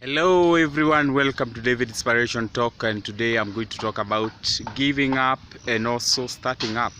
Hello everyone, welcome to David Inspiration Talk, and today I'm going to talk about giving up and also starting up.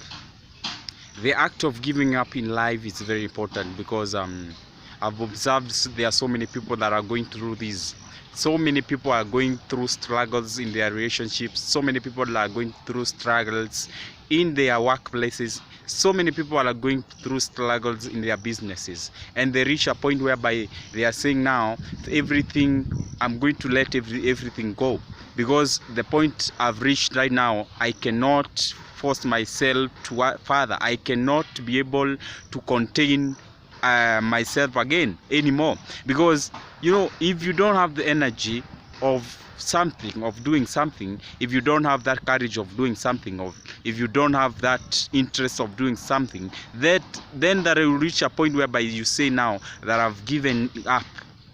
The act of giving up in life is very important because I've observed there are so many people that are going through this. So many people are going through struggles in their relationships. So many people are going through struggles in their workplaces. So many people are going through struggles in their businesses, and they reach a point whereby they are saying, now everything, I'm going to let everything go, because the point I've reached right now, I cannot force myself to further. I cannot be able to contain myself again anymore, because if you don't have the energy of something, of doing something, if you don't have that courage of doing something, if you don't have that interest of doing something, then that will reach a point whereby you say, now that I've given up,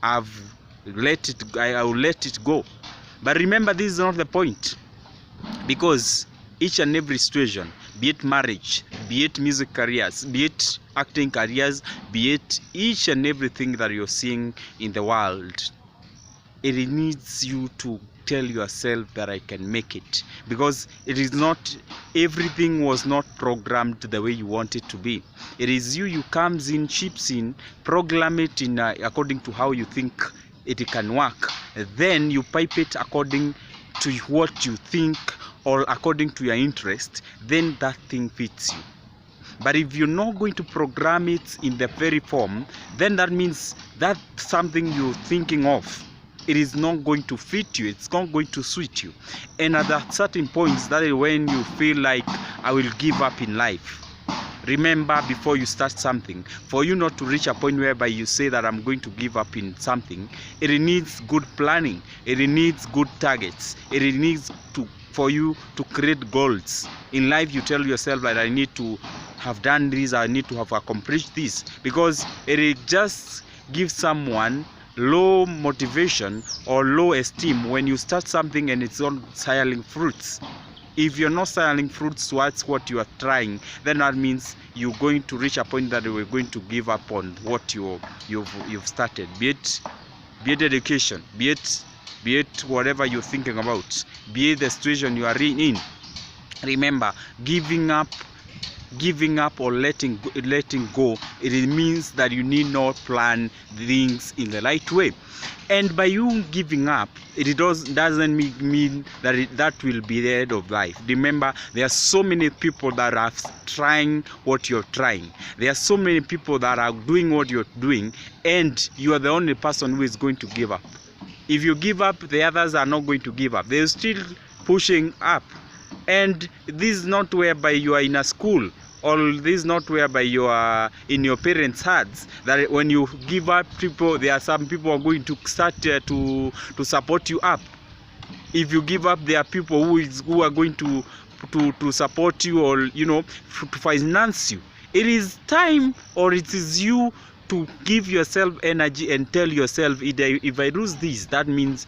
I will let it go. But remember, this is not the point, because each and every situation, be it marriage, be it music careers, be it acting careers, be it each and everything that you're seeing in the world, it needs you to tell yourself that I can make it, because it is not, everything was not programmed the way you want it to be. It is you comes in, chips in, program it in according to how you think it can work. Then you pipe it according to what you think or according to your interest, then that thing fits you. But if you're not going to program it in the very form, then that means that something you're thinking of, it is not going to fit you, it's not going to suit you. And at that certain points, that is when you feel like, I will give up in life. Remember, before you start something, for you not to reach a point whereby you say that I'm going to give up in something, it needs good planning, it needs good targets, it needs for you to create goals. In life, you tell yourself that I need to have done this, I need to have accomplished this, because it just gives someone low motivation or low esteem when you start something and it's not yielding fruits. If you're not yielding fruits towards what you are trying, then that means you're going to reach a point that you're going to give up on what you've started. Be it education, be it whatever you're thinking about, be it the situation you are in. Remember, giving up or letting go, it means that you need not plan things in the right way. And by you giving up, it doesn't mean that that will be the end of life. Remember, there are so many people that are trying what you're trying. There are so many people that are doing what you're doing, and you are the only person who is going to give up. If you give up, the others are not going to give up. They're still pushing up. And this is not whereby you are in a school, or this is not whereby you are in your parents' hearts, that when you give up, there are some people who are going to start to support you up. If you give up, there are people who are going to support you, or to finance you. It is time, or it is you to give yourself energy and tell yourself, if I lose this, that means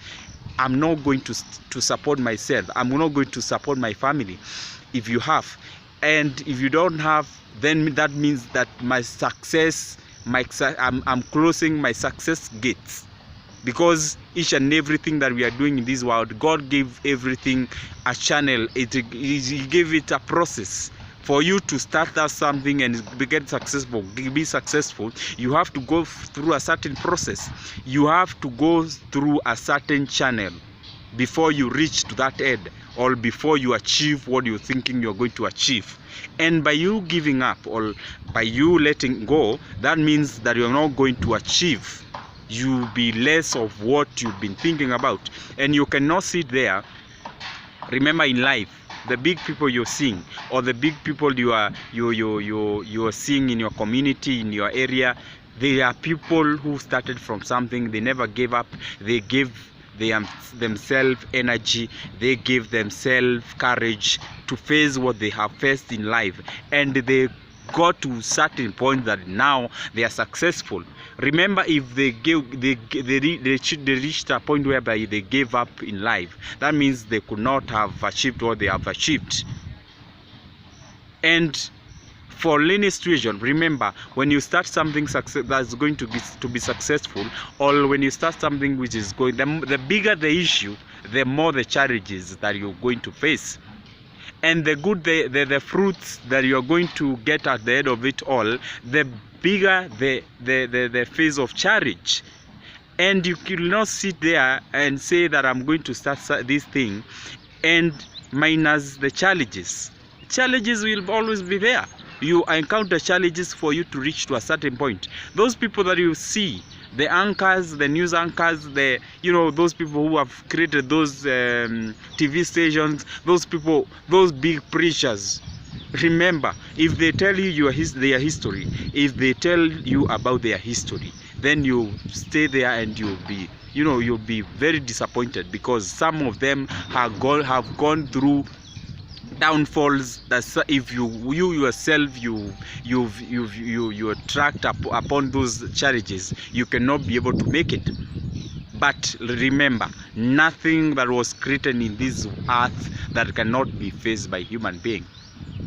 I'm not going to support myself, I'm not going to support my family. If you have, and if you don't have, then that means that my success, I'm closing my success gates. Because each and everything that we are doing in this world, God gave everything a channel. He gave it a process. For you to start that something and be successful, you have to go through a certain process. You have to go through a certain channel before you reach to that end, or before you achieve what you're thinking you're going to achieve. And by you giving up, or by you letting go, that means that you're not going to achieve. You'll be less of what you've been thinking about, and you cannot sit there. Remember, in life, the big people you're seeing, or the big people you are seeing in your community, in your area, they are people who started from something. They never gave up. They gave themselves energy, they gave themselves courage to face what they have faced in life, and they got to certain point that now they are successful. Remember, if they reached a point whereby they gave up in life, that means they could not have achieved what they have achieved. And for any situation. Remember, when you start something that's going to be successful, or when you start something which is going, the bigger the issue, the more the challenges that you're going to face. And the fruits that you're going to get at the end of it all, the bigger the phase of challenge. And you cannot sit there and say that I'm going to start this thing and minus the challenges. Challenges will always be there. You encounter challenges for you to reach to a certain point. Those people that you see, the anchors, the news anchors, those people who have created those TV stations, those people, those big preachers. Remember, if they tell you their history, if they tell you about their history, then you stay there and you'll be very disappointed, because some of them have gone through downfalls that if you yourself you attract upon those challenges, you cannot be able to make it. But remember, nothing that was created in this earth that cannot be faced by human being.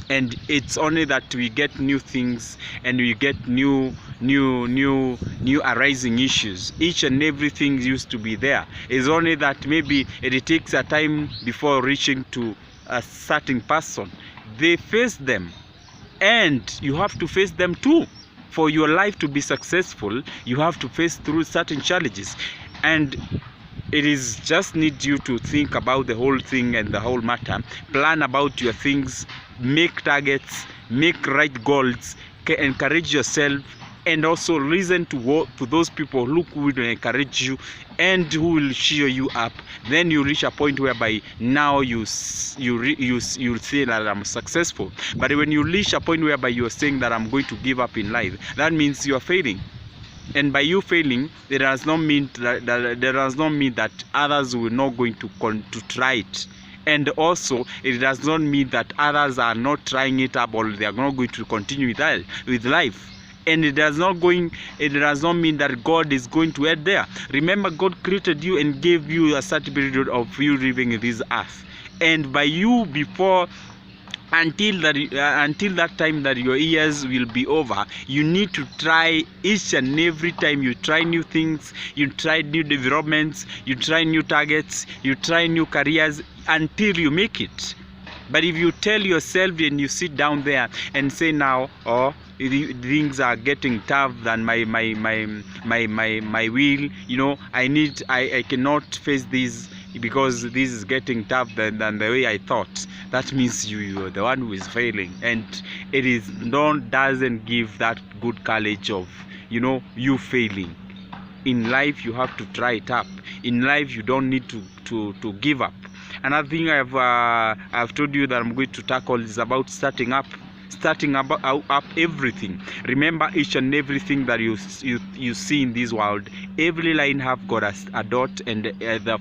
And it's only that we get new things and we get new arising issues. Each and everything used to be there. It's only that maybe it takes a time before reaching to a certain person. They face them, and you have to face them too. For your life to be successful, you have to face through certain challenges. And it is just need you to think about the whole thing and the whole matter. Plan about your things, make targets, make right goals, encourage yourself, and also listen to those people who will encourage you and who will cheer you up. Then you reach a point whereby now you say that I'm successful. But when you reach a point whereby you're saying that I'm going to give up in life, that means you are failing. And by you failing, it does not mean that others will not going to try it. And also, it does not mean that others are not trying it up, or they are not going to continue with life. And it does not mean that God is going to end there. Remember, God created you and gave you a certain period of you living in this earth. And by you until that time that your years will be over, you need to try each and every time. You try new things, you try new developments, you try new targets, you try new careers until you make it. But if you tell yourself and you sit down there and say now, things are getting tough than my will, I cannot face this because this is getting tough than the way I thought, that means you're the one who is failing. And it doesn't give that good courage of you failing. In life you have to try it up. In life you don't need to give up. Another thing I've told you that I'm going to tackle is about starting up everything. Remember, each and everything that you see in this world, every line have got a dot, and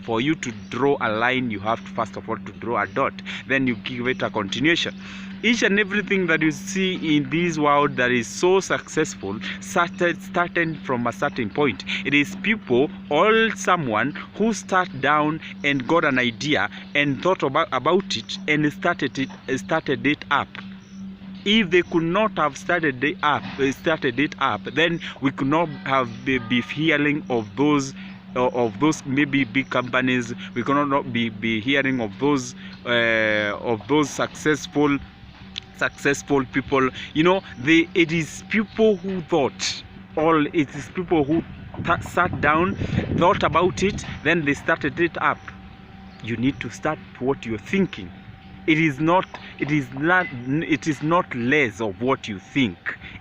for you to draw a line, you have to first of all to draw a dot, then you give it a continuation. Each and everything that you see in this world that is so successful started from a certain point. It is people or someone who sat down and got an idea and thought about it and started it up. If they could not have started it up, then we could not have be hearing of those maybe big companies. We could not be hearing of those successful people. It is people who thought, or it is people who sat down, thought about it, then they started it up. You need to start what you're thinking. It is not less of what you think.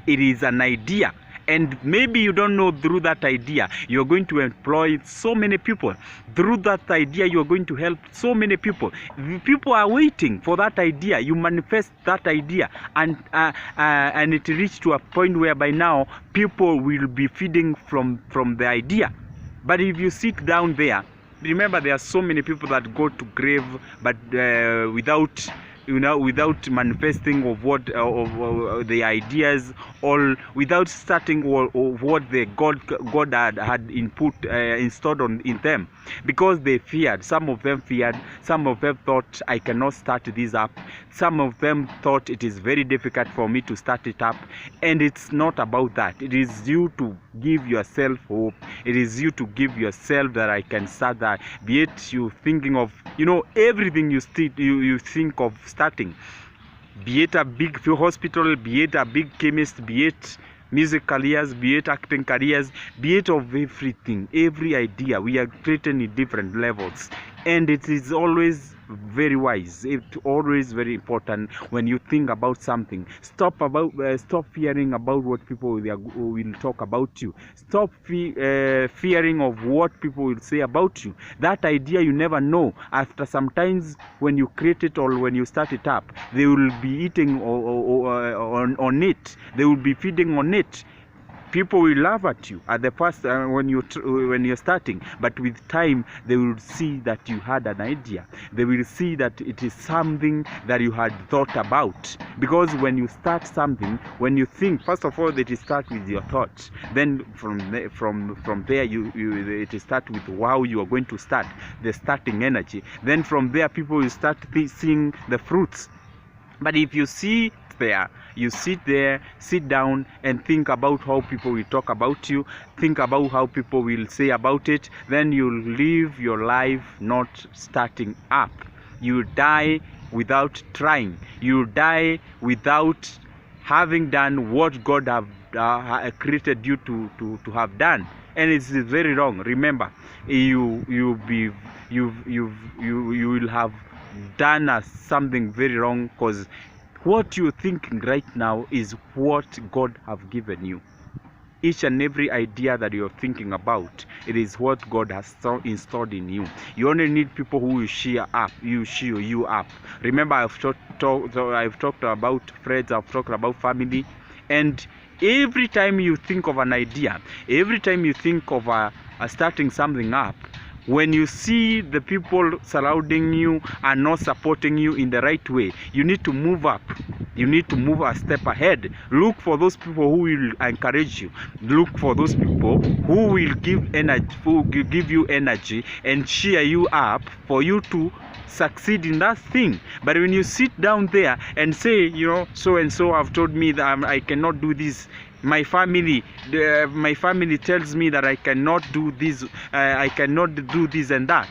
It is an idea, and maybe you don't know, through that idea you're going to employ so many people. Through that idea you're going to help so many people. People are waiting for that idea. You manifest that idea, and it reached to a point whereby now people will be feeding from the idea. But if you sit down there, remember, there are so many people that go to grave, but without without manifesting of what the ideas, or without starting of what the God had installed in them, because they feared. Some of them feared. Some of them thought, I cannot start this up. Some of them thought it is very difficult for me to start it up. And it's not about that. It is you to give yourself hope. It is you to give yourself that I can start that. Be it you thinking of, everything you think of starting, be it a big hospital, be it a big chemist, be it music careers, be it acting careers, be it of everything, every idea. We are creating in different levels, and it is always very wise, it's always very important when you think about something. Stop fearing about what people will talk about you. Stop fearing of what people will say about you. That idea, you never know. After sometimes when you create it or when you start it up, they will be eating on it. They will be feeding on it. People will laugh at you at the first when you're starting, but with time they will see that you had an idea. They will see that it is something that you had thought about, because when you start something, when you think, first of all, that it starts with your thoughts. Then from there it starts with how you are going to start, the starting energy. Then from there people will start seeing the fruits. But if you sit down and think about how people will talk about you, think about how people will say about it, then you'll live your life not starting up. You die without trying. You die without having done what God have created you to have done. And it's very wrong. Remember, you will have done something very wrong, because what you're thinking right now is what God have given you. Each and every idea that you're thinking about, it is what God has installed in you. You only need people who will cheer you up. Remember, I've talked about friends, I've talked about family, and every time you think of an idea, every time you think of starting something up, when you see the people surrounding you are not supporting you in the right way, you need to move up. You need to move a step ahead. Look for those people who will encourage you. Look for those people who will give you energy and cheer you up for you to succeed in that thing. But when you sit down there and say, so and so have told me that I cannot do this, my family tells me that I cannot do this, I cannot do this and that.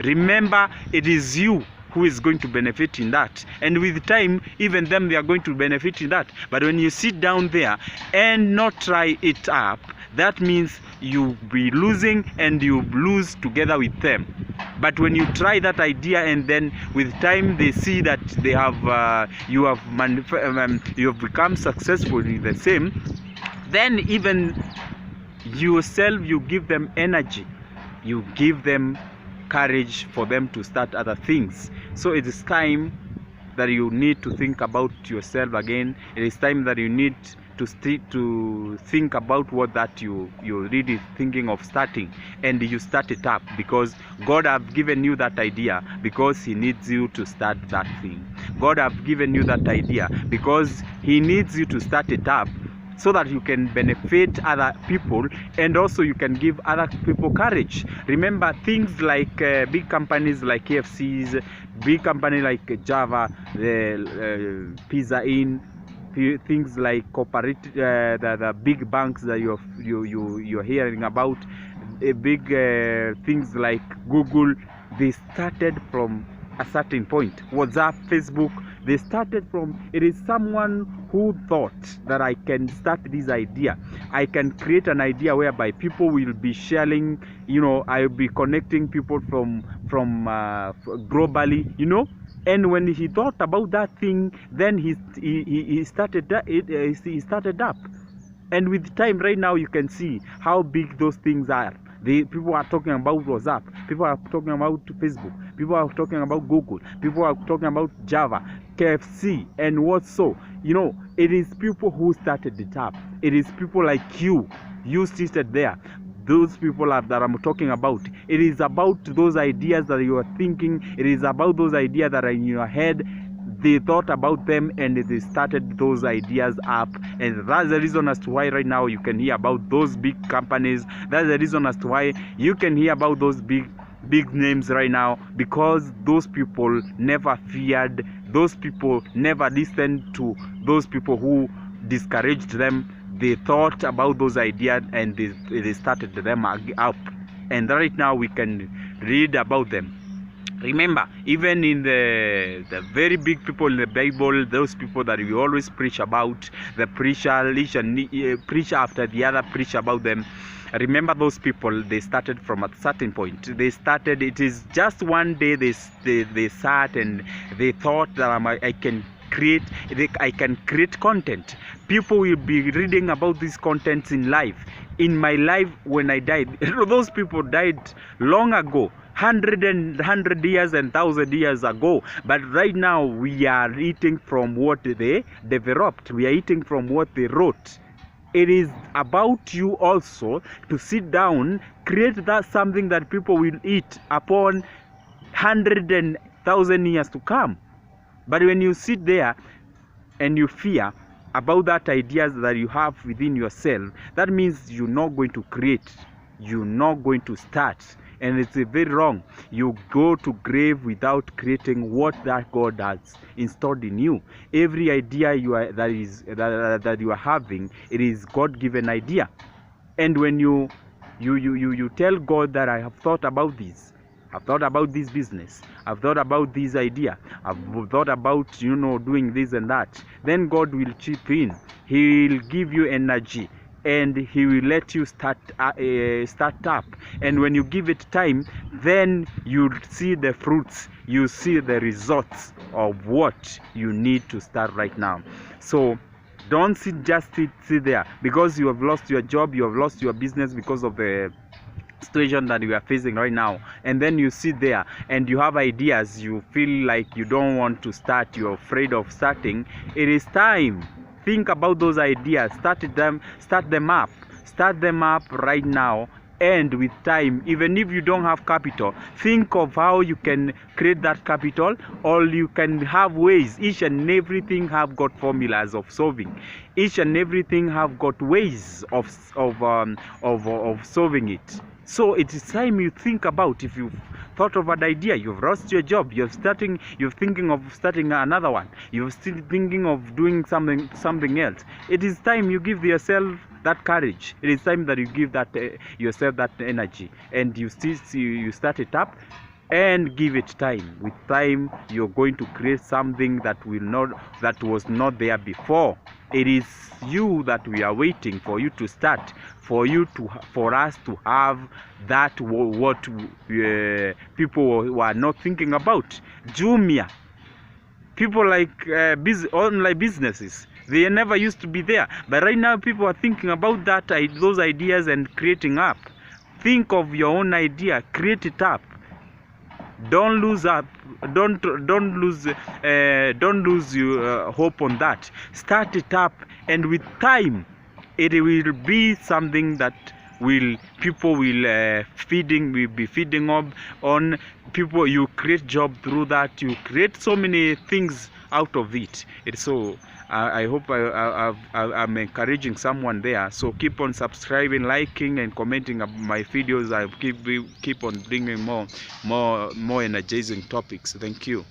Remember, it is you who is going to benefit in that, and with time even them, they are going to benefit in that. But when you sit down there and not try it up, that means you'll be losing, and you lose together with them. But when you try that idea, and then with time they see that they have you have become successful in the same, then even yourself, you give them energy, you give them courage for them to start other things. So it is time that you need to think about yourself again. It is time that you need to think about what that you're really thinking of starting, and you start it up, because God have given you that idea because He needs you to start that thing. God have given you that idea because He needs you to start it up, so that you can benefit other people, and also you can give other people courage. Remember, things like big companies like KFC's, big company like Java, Pizza Inn, things like cooperative, the big banks that you're hearing about, big things like Google, they started from a certain point. WhatsApp, Facebook, they started from, it is someone who thought that I can start this idea, I can create an idea whereby people will be sharing, I'll be connecting people from globally, And when he thought about that thing, then he started up. And with time, right now, you can see how big those things are. People are talking about WhatsApp, people are talking about Facebook, people are talking about Google, people are talking about Java, KFC, and what so. It is people who started it up. It is people like you seated there. Those people that I'm talking about. It is about those ideas that you are thinking. It is about those ideas that are in your head. they thought about them and they started those ideas up, and that's the reason as to why right now you can hear about those big companies. That's the reason as to why you can hear about those big names right now, because those people never feared, those people never listened to those people who discouraged them. They thought about those ideas and they started them up, and right now we can read about them. Remember, even in the very big people in the Bible, those people that we always preach about, the preacher, preacher after the other preach about them. Remember, those people, they started from a certain point. They started, it is just one day they sat and they thought that I can create content. People will be reading about these contents in life. In my life, when I died, those people died long ago, 100 years and 1,000 years ago. But right now we are eating from what they developed. We are eating from what they wrote. It is about you also to sit down, create that something that people will eat upon 100 and 1,000 years to come. But when you sit there and you fear about that ideas that you have within yourself, that means you're not going to create, you're not going to start, and it's very wrong. You go to grave without creating what that God has installed in you. Every idea that you are having, it is God-given idea. And when you tell God that I have thought about this, I've thought about this business, I've thought about this idea, I've thought about doing this and that, then God will chip in. He'll give you energy and he will let you start up. And when you give it time, then you'll see the fruits, you see the results of what you need to start right now. So don't just sit there because you have lost your job, you have lost your business because of the situation that we are facing right now, and then you sit there and you have ideas, you feel like you don't want to start, you're afraid of starting. It is time. Think about those ideas, start them up right now. And with time, even if you don't have capital, think of how you can create that capital, or you can have ways. Each and everything have got formulas of solving. Each and everything have got ways of solving it. So it is time you think about, if you've thought of an idea, you've lost your job, you're thinking of starting another one, you're still thinking of doing something else. It is time you give yourself that courage. It is time that you give yourself that energy, and you start it up and give it time. With time, you're going to create something that was not there before. It is you that we are waiting for you to start, for us to have that what people were not thinking about. Jumia, people like online businesses, they never used to be there, but right now people are thinking about those ideas and creating up. Think of your own idea, create it up. Don't lose up. Don't lose your hope on that. Start it up, and with time, it will be something that people will be feeding on. People, you create job through that. You create so many things out of it. So I hope I'm encouraging someone there. So keep on subscribing, liking, and commenting my videos. I keep on bringing more energizing topics. Thank you.